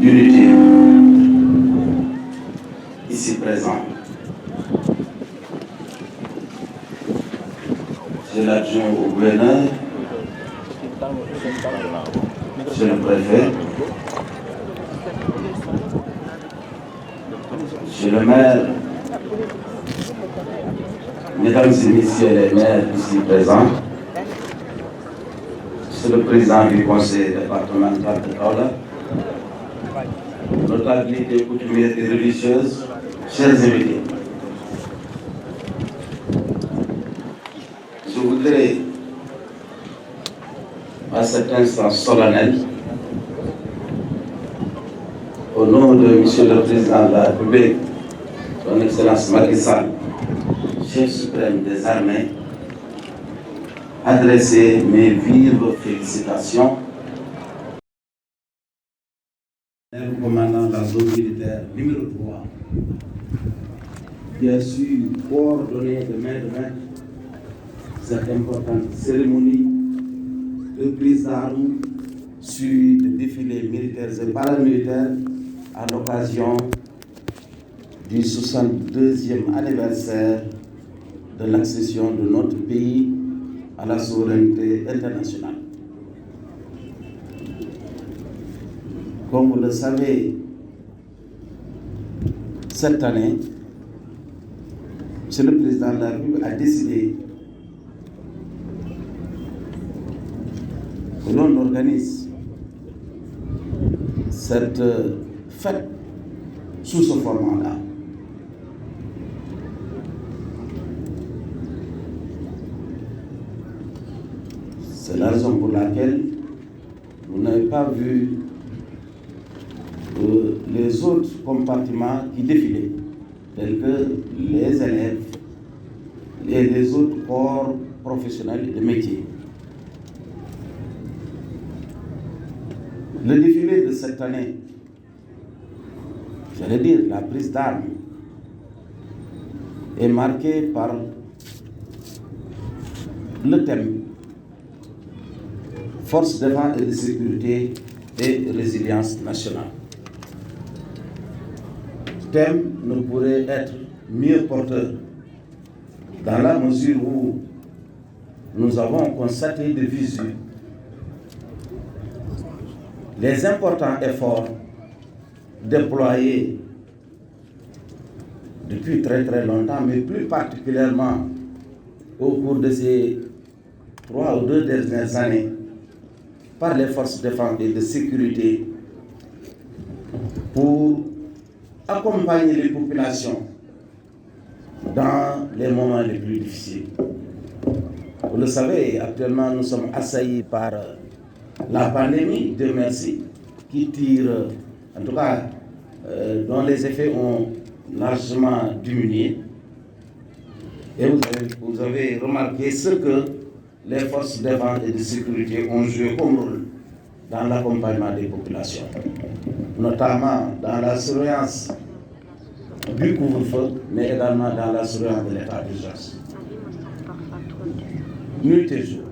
d'unité ici présent. J'ai l'adjoint au gouverneur, monsieur le préfet, monsieur le maire, mesdames et messieurs les maires ici présents, monsieur le président du conseil départemental de Kaolack, notabilité coutumière et religieuse, chers invités. Je voudrais, à cet instant solennel, au nom de Monsieur le Président de la République, Son Excellence Macky Sall, chef suprême des armées, adresser mes vives félicitations au commandant de la zone militaire numéro 3, qui a su coordonner de main de main cette importante cérémonie de prise d'armes sur le défilé militaire et paramilitaire à l'occasion du 62e anniversaire de l'accession de notre pays à la souveraineté internationale. Comme vous le savez, cette année, Monsieur le Président de la République a décidé que l'on organise cette fête sous ce format-là. C'est la raison pour laquelle vous n'avez pas vu les autres compartiments qui défilaient, tels que les élèves et les autres corps professionnels de métier. Le défilé de cette année, j'allais dire la prise d'armes, est marqué par le thème Force de défense et de sécurité et résilience nationale. Ce thème ne pourrait être mieux porteur dans la mesure où nous avons constaté de visu les importants efforts déployés depuis très très longtemps, mais plus particulièrement au cours de ces 3 ou 2 dernières années, par les forces de défense et de sécurité pour accompagner les populations dans les moments les plus difficiles. Vous le savez, actuellement nous sommes assaillis par la pandémie, Dieu merci, qui tire, en tout cas, dont les effets ont largement diminué. Et vous avez remarqué ce que les forces de défense et de sécurité ont joué comme rôle dans l'accompagnement des populations, notamment dans la surveillance du couvre-feu, mais également dans la surveillance de l'état d'urgence. Nuit et jour,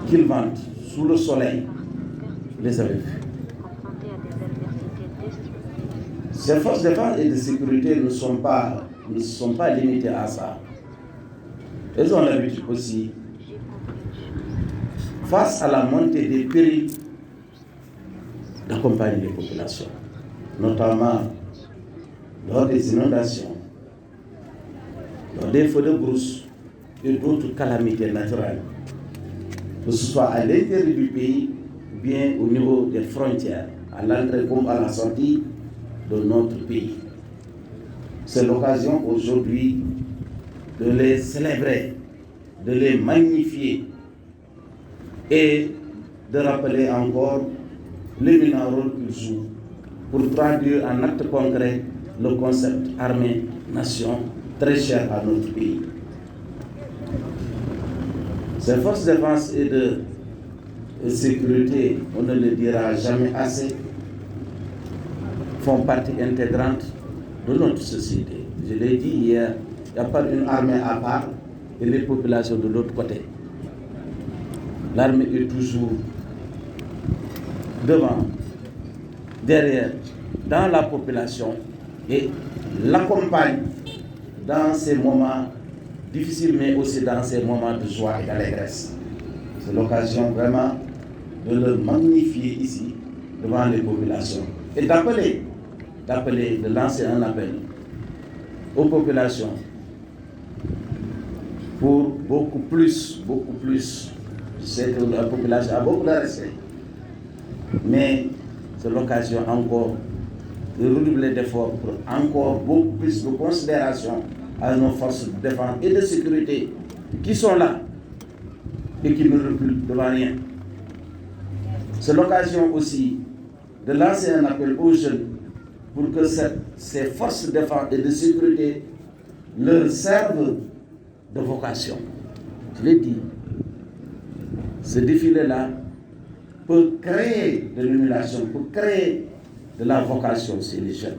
qu'ils ventent sous le soleil, vous les avez vus. Ces forces de défense et de sécurité ne sont pas limitées à ça. Elles ont l'habitude aussi, face à la montée des périls, d'accompagner les populations, notamment lors des inondations, lors des feux de brousse et d'autres calamités naturelles, que ce soit à l'intérieur du pays ou bien au niveau des frontières, à l'entrée comme à la sortie de notre pays. C'est l'occasion aujourd'hui de les célébrer, de les magnifier et de rappeler encore l'éminent rôle qu'ils jouent pour traduire en actes concrets le concept armée-nation très cher à notre pays. Ces forces de défense et de sécurité, on ne le dira jamais assez, font partie intégrante de notre société. Je l'ai dit hier, il n'y a pas une armée à part et les populations de l'autre côté. L'armée est toujours devant derrière dans la population et l'accompagne dans ces moments difficiles, mais aussi dans ces moments de joie et d'allégresse. C'est l'occasion vraiment de le magnifier ici devant les populations et d'appeler, de lancer un appel aux populations pour beaucoup plus. Je sais que la population a beaucoup de respect, mais c'est l'occasion encore de redoubler d'efforts pour encore beaucoup plus de considération à nos forces de défense et de sécurité qui sont là et qui ne reculent devant rien. C'est l'occasion aussi de lancer un appel aux jeunes pour que ces forces de défense et de sécurité leur servent de vocation. Je l'ai dit, ce défilé-là peut créer de l'émulation, peut créer de la vocation chez les jeunes.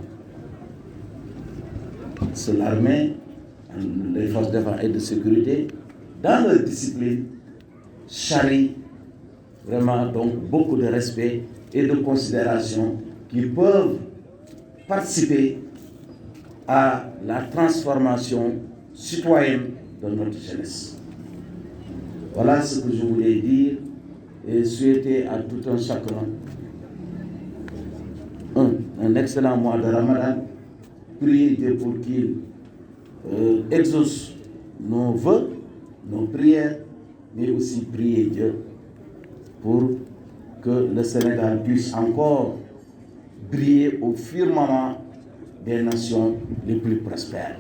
C'est l'armée, les forces de défense et de sécurité, dans leur discipline, charrie vraiment donc beaucoup de respect et de considération qui peuvent participer à la transformation citoyenne de notre jeunesse. Voilà ce que je voulais dire et souhaiter à tout un chacun un excellent mois de Ramadan. Priez Dieu pour qu'il exauce nos vœux, nos prières, mais aussi prier Dieu pour que le Sénégal puisse encore briller au firmament des nations les plus prospères.